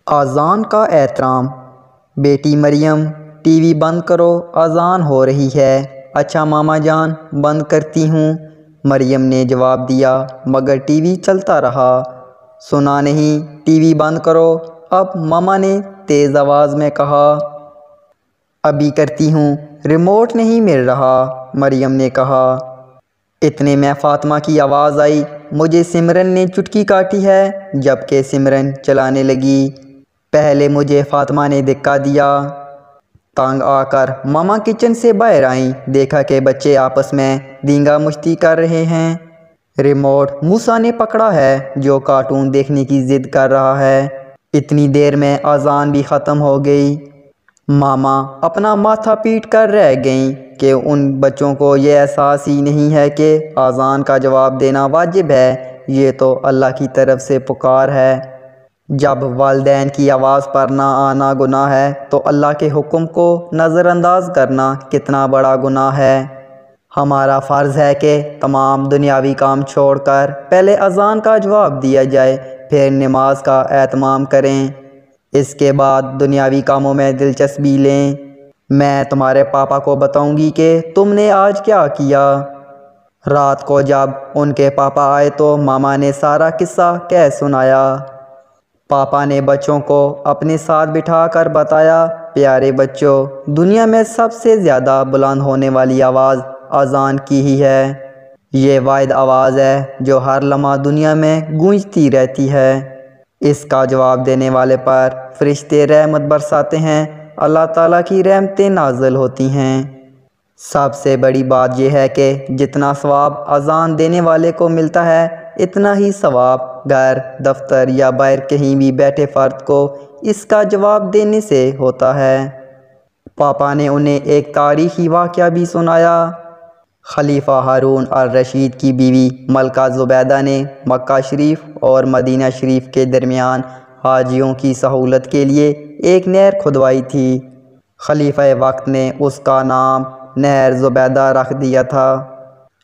اذان کا احترام۔ بیٹی مریم، ٹی وی بند کرو، اذان ہو رہی ہے۔ اچھا ماما جان، بند کرتی ہوں، مریم نے جواب دیا، مگر ٹی وی چلتا رہا۔ سنا نہیں، ٹی وی بند کرو، اب ماما نے تیز آواز میں کہا۔ ابھی کرتی ہوں، ریموٹ نہیں مل رہا، مریم نے کہا۔ اتنے میں فاطمہ کی آواز آئی، مجھے سمرن نے چٹکی کاٹی ہے، جبکہ سمرن چلانے لگی۔ پہلے مجھے فاطمہ نے دھکا دیا۔ تنگ آ کر ماما کچن سے باہر آئیں، دیکھا کہ بچے آپس میں دینگا مشتی کر رہے ہیں۔ ریموٹ موسیٰ نے پکڑا ہے، جو کارٹون دیکھنے کی ضد کر رہا ہے۔ اتنی دیر میں اذان بھی ختم ہو گئی۔ ماما اپنا ماتھا پیٹ کر رہ گئیں کہ ان بچوں کو یہ احساس ہی نہیں ہے کہ اذان کا جواب دینا واجب ہے، یہ تو اللہ کی طرف سے پکار ہے۔ جب والدین کی آواز پر نہ آنا گناہ ہے تو اللہ کے حکم کو نظر انداز کرنا کتنا بڑا گناہ ہے۔ ہمارا فرض ہے کہ تمام دنیاوی کام چھوڑ کر پہلے اذان کا جواب دیا جائے، پھر نماز کا اہتمام کریں، اس کے بعد دنیاوی کاموں میں دلچسپی لیں۔ میں تمہارے پاپا کو بتاؤں گی کہ تم نے آج کیا کیا۔ رات کو جب ان کے پاپا آئے تو ماما نے سارا قصہ کہہ سنایا۔ پاپا نے بچوں کو اپنے ساتھ بٹھا کر بتایا، پیارے بچوں، دنیا میں سب سے زیادہ بلند ہونے والی آواز اذان کی ہی ہے۔ یہ واحد آواز ہے جو ہر لمحہ دنیا میں گونجتی رہتی ہے۔ اس کا جواب دینے والے پر فرشتے رحمت برساتے ہیں، اللہ تعالیٰ کی رحمتیں نازل ہوتی ہیں۔ سب سے بڑی بات یہ ہے کہ جتنا ثواب اذان دینے والے کو ملتا ہے، اتنا ہی ثواب گھر، دفتر یا باہر کہیں بھی بیٹھے فرد کو اس کا جواب دینے سے ہوتا ہے۔ پاپا نے انہیں ایک تاریخی واقعہ بھی سنایا۔ خلیفہ ہارون الرشید کی بیوی ملکہ زبیدہ نے مکہ شریف اور مدینہ شریف کے درمیان حاجیوں کی سہولت کے لیے ایک نہر کھدوائی تھی۔ خلیفہ وقت نے اس کا نام نہر زبیدہ رکھ دیا تھا۔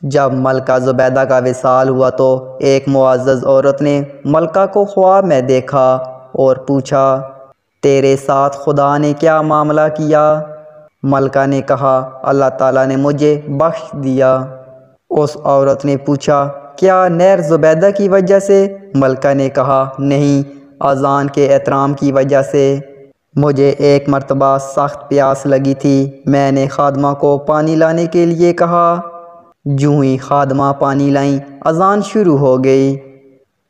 جب ملکہ زبیدہ کا وصال ہوا تو ایک معزز عورت نے ملکہ کو خواب میں دیکھا اور پوچھا، تیرے ساتھ خدا نے کیا معاملہ کیا؟ ملکہ نے کہا، اللہ تعالیٰ نے مجھے بخش دیا۔ اس عورت نے پوچھا، کیا نہر زبیدہ کی وجہ سے؟ ملکہ نے کہا، نہیں، اذان کے احترام کی وجہ سے۔ مجھے ایک مرتبہ سخت پیاس لگی تھی، میں نے خادمہ کو پانی لانے کے لیے کہا۔ جوں ہی خادمہ پانی لائیں، اذان شروع ہو گئی۔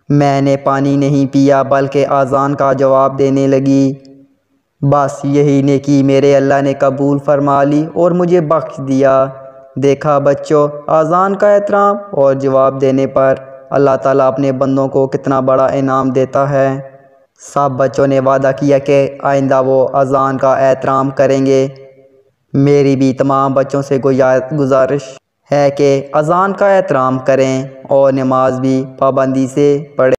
میں نے پانی نہیں پیا بلکہ اذان کا جواب دینے لگی۔ بس یہی نیکی میرے اللہ نے قبول فرما لی اور مجھے بخش دیا۔ دیکھا بچوں، اذان کا احترام اور جواب دینے پر اللہ تعالیٰ اپنے بندوں کو کتنا بڑا انعام دیتا ہے۔ سب بچوں نے وعدہ کیا کہ آئندہ وہ اذان کا احترام کریں گے۔ میری بھی تمام بچوں سے گزارش ہے کہ اذان کا احترام کریں اور نماز بھی پابندی سے پڑھیں۔